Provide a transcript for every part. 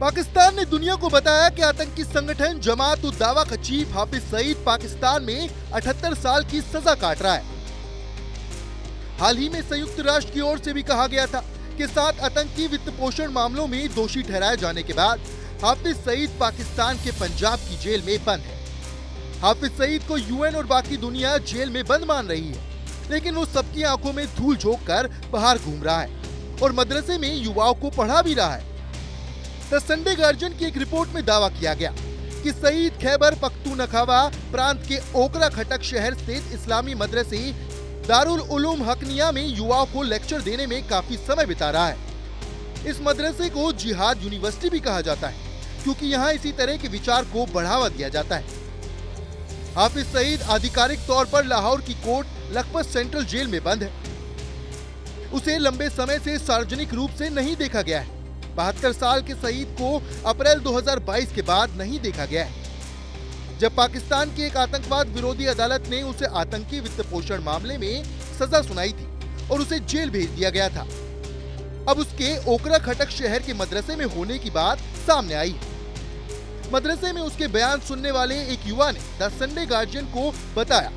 पाकिस्तान ने दुनिया को बताया कि आतंकी संगठन जमात उद दावा का चीफ हाफिज सईद पाकिस्तान में 78 साल की सजा काट रहा है। हाल ही में संयुक्त राष्ट्र की ओर से भी कहा गया था कि 7 आतंकी वित्त पोषण मामलों में दोषी ठहराए जाने के बाद हाफिज सईद पाकिस्तान के पंजाब की जेल में बंद है। हाफिज सईद को यूएन और बाकी दुनिया जेल में बंद मान रही है, लेकिन वो सबकी आंखों में धूल झोंक कर बाहर घूम रहा है और मदरसे में युवाओं को पढ़ा भी रहा है। द संडे गार्जियन की एक रिपोर्ट में दावा किया गया कि सईद खैबर पख्तूनख्वा प्रांत के ओकरा खटक शहर स्थित इस्लामी मदरसे दारुल उलूम हकनिया में युवाओं को लेक्चर देने में काफी समय बिता रहा है। इस मदरसे को जिहाद यूनिवर्सिटी भी कहा जाता है, क्योंकि यहाँ इसी तरह के विचार को बढ़ावा दिया जाता है। हाफिज सईद आधिकारिक तौर पर लाहौर की कोर्ट लखपत सेंट्रल जेल में बंद है। उसे लंबे समय से सार्वजनिक रूप से नहीं देखा गया है। 72 साल के सईद को अप्रैल 2022 के बाद नहीं देखा गया है, जब पाकिस्तान की एक आतंकवाद विरोधी अदालत ने उसे आतंकी वित्त पोषण मामले में सजा सुनाई थी और उसे जेल भेज दिया गया था। अब उसके ओकरा खटक शहर के मदरसे में होने की बात सामने आई है। मदरसे में उसके बयान सुनने वाले एक युवा ने द संडे गार्जियन को बताया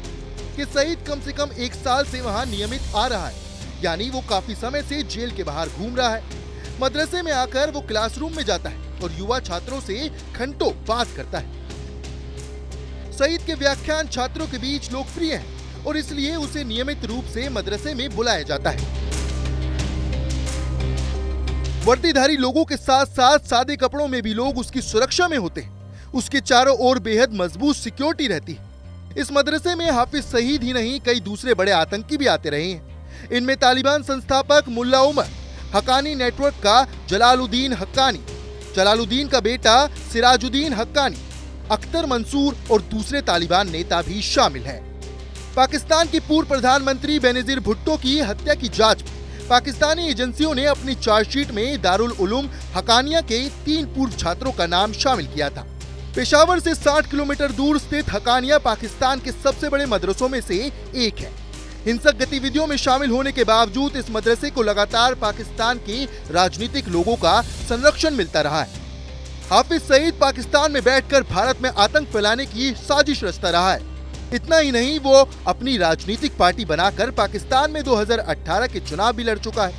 कि सईद कम से कम 1 साल से वहां नियमित आ रहा है, यानी वो काफी समय से जेल के बाहर घूम रहा है। मदरसे में आकर वो क्लासरूम में जाता है और युवा छात्रों से घंटों बात करता है। सईद के व्याख्यान छात्रों के बीच लोकप्रिय हैं और इसलिए उसे नियमित रूप से मदरसे में बुलाया जाता है। वर्दीधारी लोगों के साथ साथ सादे कपड़ों में भी लोग उसकी सुरक्षा में होते हैं। उसके चारों ओर बेहद मजबूत सिक्योरिटी रहती है। इस मदरसे में हाफिज सईद ही नहीं, कई दूसरे बड़े आतंकी भी आते रहे हैं। इनमें तालिबान संस्थापक मुल्ला उमर, हक्कानी नेटवर्क का जलालुद्दीन हक्कानी, जलालुद्दीन का बेटा सिराजुद्दीन हक्कानी, अख्तर मंसूर और दूसरे तालिबान नेता भी शामिल हैं। पाकिस्तान की पूर्व प्रधानमंत्री बेनजीर भुट्टो की हत्या की जांच में पाकिस्तानी एजेंसियों ने अपनी चार्जशीट में दारुल उलूम हक्कानिया के 3 पूर्व छात्रों का नाम शामिल किया था। पेशावर से 60 किलोमीटर दूर स्थित हक्कानिया पाकिस्तान के सबसे बड़े मदरसों में से एक है। हिंसक गतिविधियों में शामिल होने के बावजूद इस मदरसे को लगातार पाकिस्तान के राजनीतिक लोगों का संरक्षण मिलता रहा है। हाफिज सईद पाकिस्तान में बैठकर भारत में आतंक फैलाने की साजिश रचता रहा है। इतना ही नहीं, वो अपनी राजनीतिक पार्टी बनाकर पाकिस्तान में 2018 के चुनाव भी लड़ चुका है।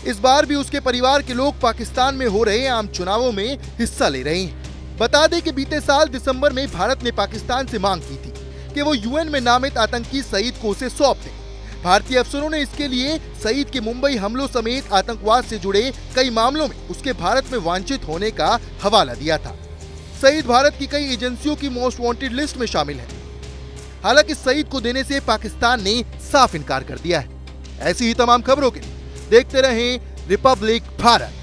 इस बार भी उसके परिवार के लोग पाकिस्तान में हो रहे आम चुनावों में हिस्सा ले रहे हैं। बता दें कि बीते साल दिसंबर में भारत ने पाकिस्तान से मांग की थी कि वो यूएन में नामित आतंकी सईद को उसे सौंप दे। भारतीय अफसरों ने इसके लिए सईद के मुंबई हमलों समेत आतंकवाद से जुड़े कई मामलों में उसके भारत में वांछित होने का हवाला दिया था। सईद भारत की कई एजेंसियों की मोस्ट वांटेड लिस्ट में शामिल है। हालांकि सईद को देने से पाकिस्तान ने साफ इनकार कर दिया है। ऐसी ही तमाम खबरों के लिए देखते रहें रिपब्लिक भारत।